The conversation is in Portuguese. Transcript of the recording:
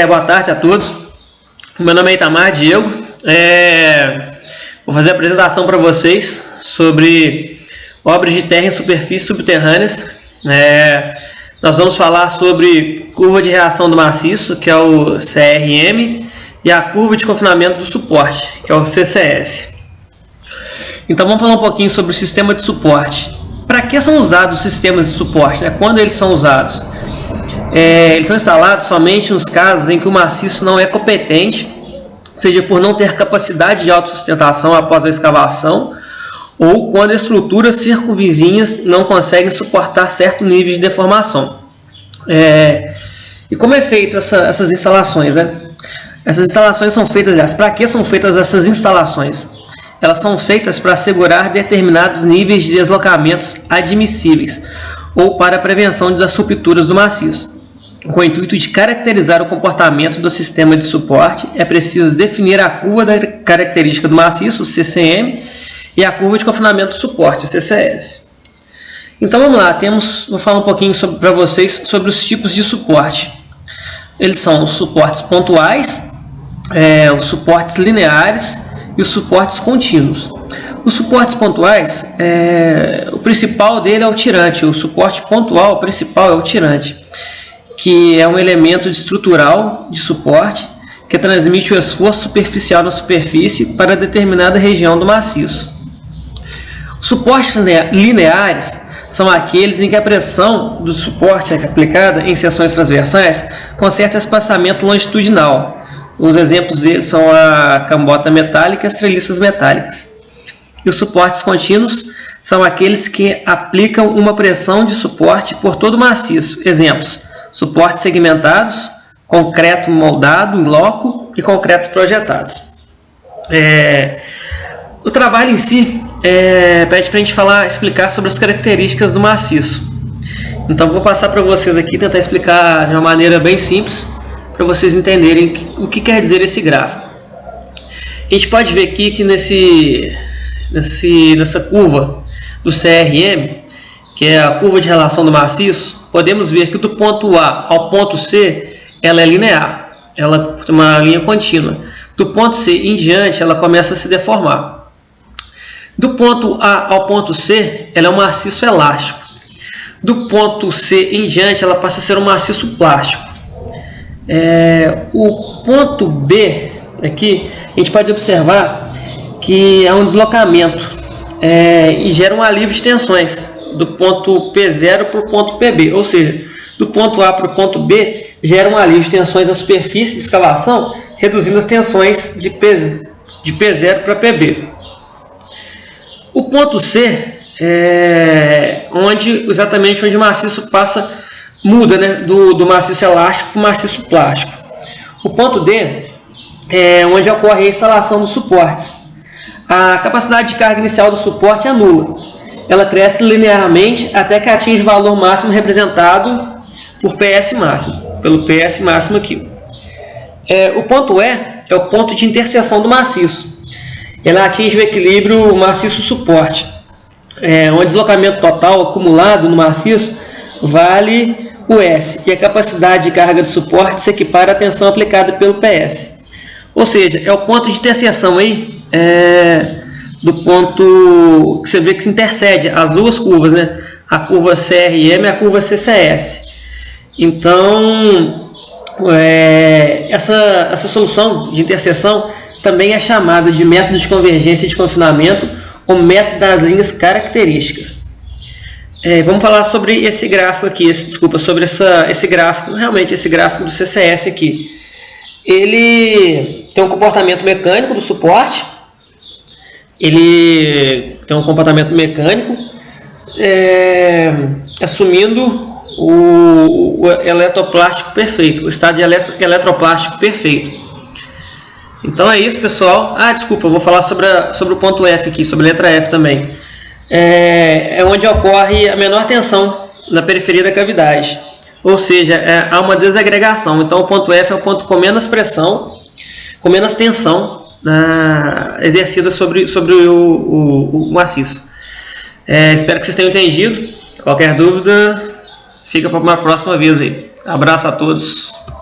Boa tarde a todos. Meu nome é Itamar Diego. Vou fazer a apresentação para vocês sobre obras de terra em superfícies subterrâneas. Nós vamos falar sobre curva de reação do maciço, que é o CRM, e a curva de confinamento do suporte, que é o CCS. Então vamos falar um pouquinho sobre o sistema de suporte. Para que são usados os sistemas de suporte? Quando eles são usados? Eles são instalados somente nos casos em que o maciço não é competente, seja por não ter capacidade de autossustentação após a escavação, ou quando as estruturas circunvizinhas não conseguem suportar certo nível de deformação. E como é feito essas instalações? Essas instalações são feitas, aliás, para que são feitas essas instalações? Elas são feitas para assegurar determinados níveis de deslocamentos admissíveis ou para a prevenção das rupturas do maciço. Com o intuito de caracterizar o comportamento do sistema de suporte, é preciso definir a curva da característica do maciço, o CCM, e a curva de confinamento do suporte, o CCS. Então vamos lá, vou falar um pouquinho para vocês sobre os tipos de suporte. Eles são os suportes pontuais, os suportes lineares e os suportes contínuos. Os suportes pontuais, o principal dele é o tirante. O suporte pontual, o principal é o tirante, que é um elemento estrutural de suporte que transmite o esforço superficial na superfície para determinada região do maciço. Os suportes lineares são aqueles em que a pressão do suporte é aplicada em seções transversais com certo espaçamento longitudinal. Os exemplos deles são a cambota metálica e as treliças metálicas. E os suportes contínuos são aqueles que aplicam uma pressão de suporte por todo o maciço. Exemplos: suportes segmentados, concreto moldado em loco e concretos projetados. O trabalho em si pede para a gente explicar sobre as características do maciço. Então vou passar para vocês aqui, tentar explicar de uma maneira bem simples, para vocês entenderem o que quer dizer esse gráfico. A gente pode ver aqui que nessa curva do CRM, que é a curva de relação do maciço, podemos ver que do ponto A ao ponto C, ela é linear, ela tem uma linha contínua. Do ponto C em diante, ela começa a se deformar. Do ponto A ao ponto C, ela é um maciço elástico. Do ponto C em diante, ela passa a ser um maciço plástico. O ponto B, aqui, a gente pode observar que há um deslocamento e gera um alívio de tensões do ponto P0 para o ponto PB, ou seja, do ponto A para o ponto B gera um alívio de tensões na superfície de escavação, reduzindo as tensões de P0 para PB. O ponto C é exatamente onde o maciço muda, do maciço elástico para o maciço plástico. O ponto D é onde ocorre a instalação dos suportes. A capacidade de carga inicial do suporte é nula. Ela cresce linearmente até que atinge o valor máximo representado por PS máximo, pelo PS máximo aqui. O ponto E é o ponto de interseção do maciço. Ela atinge o equilíbrio maciço-suporte, onde o deslocamento total acumulado no maciço vale o S, e a capacidade de carga de suporte se equipara à tensão aplicada pelo PS. Ou seja, é o ponto de interseção aí, do ponto que você vê que se intercede as duas curvas, a curva CRM e a curva CCS. Então, essa solução de interseção também é chamada de método de convergência de confinamento ou método das linhas características. Vamos falar sobre esse gráfico aqui, sobre esse gráfico, realmente esse gráfico do CCS aqui. Ele tem um comportamento mecânico do suporte, assumindo o eletroplástico perfeito, o estado de eletroplástico perfeito. Então é isso, pessoal. Eu vou falar sobre o ponto F aqui, sobre a letra F também. É onde ocorre a menor tensão na periferia da cavidade, ou seja, há uma desagregação. Então o ponto F é o ponto com menos pressão, com menos tensão exercida sobre o maciço. Espero que vocês tenham entendido. Qualquer dúvida, fica para uma próxima vez aí. Abraço a todos.